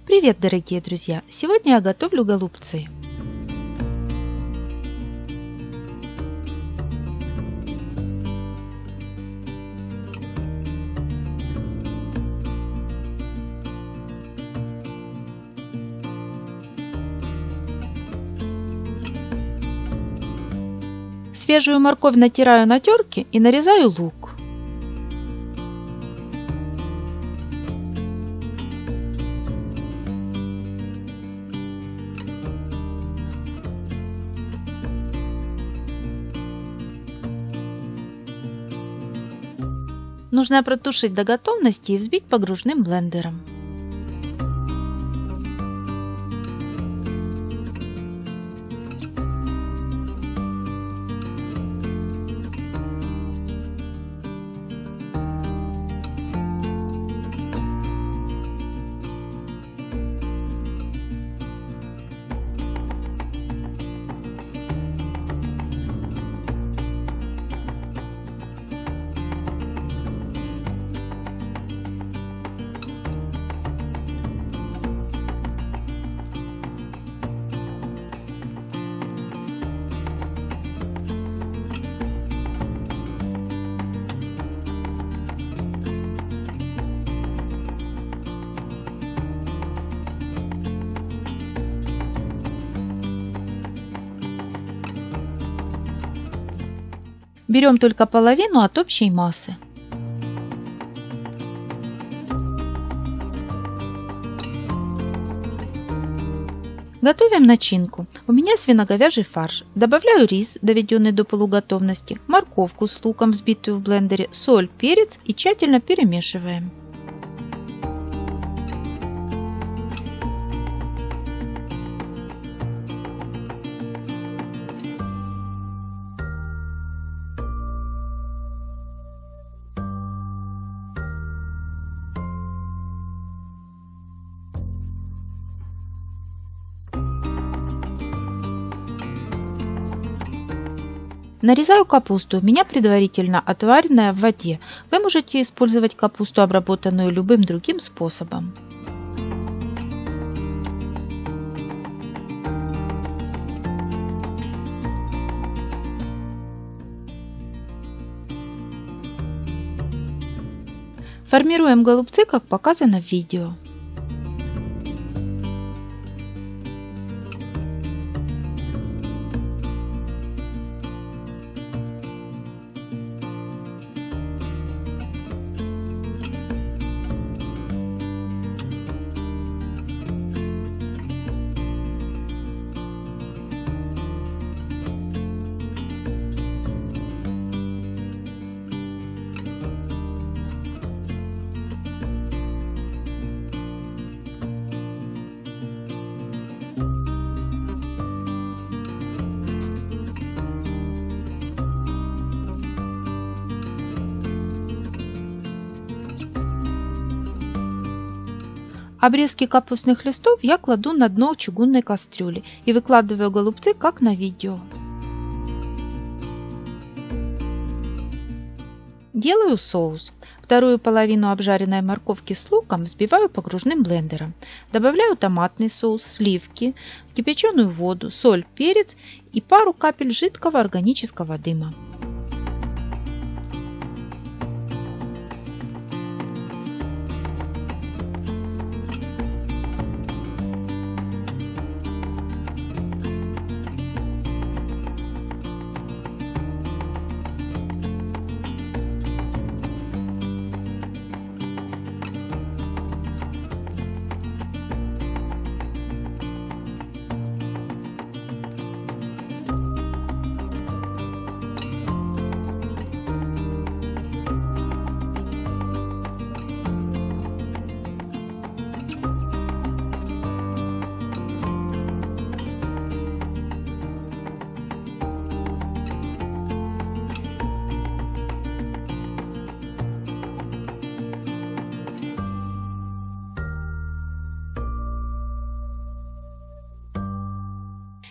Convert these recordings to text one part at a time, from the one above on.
Привет, дорогие друзья! Сегодня я готовлю голубцы. Свежую морковь натираю на терке и нарезаю лук. Нужно протушить до готовности и взбить погружным блендером. Берем только половину от общей массы. Готовим начинку. У меня свино-говяжий фарш. Добавляю рис, доведенный до полуготовности, морковку с луком, взбитую в блендере, соль, перец и тщательно перемешиваем. Нарезаю капусту, у меня предварительно отваренная в воде. Вы можете использовать капусту, обработанную любым другим способом. Формируем голубцы, как показано в видео. Обрезки капустных листов я кладу на дно чугунной кастрюли и выкладываю голубцы, как на видео. Делаю соус. Вторую половину обжаренной морковки с луком взбиваю погружным блендером. Добавляю томатный соус, сливки, кипяченую воду, соль, перец и пару капель жидкого органического дыма.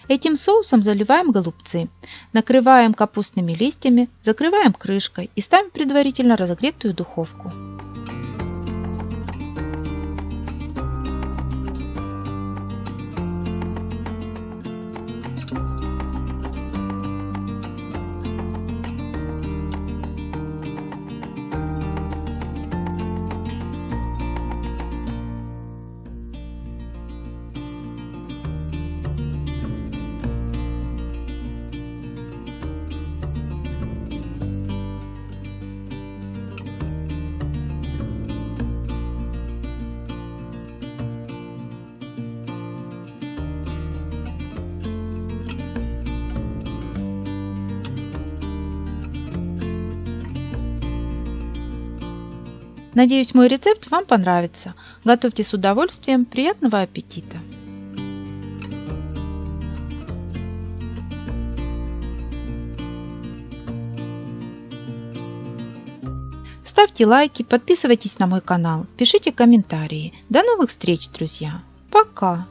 Этим соусом заливаем голубцы, накрываем капустными листьями, закрываем крышкой и ставим в предварительно разогретую духовку. Надеюсь, мой рецепт вам понравится. Готовьте с удовольствием. Приятного аппетита! Ставьте лайки, подписывайтесь на мой канал, пишите комментарии. До новых встреч, друзья! Пока!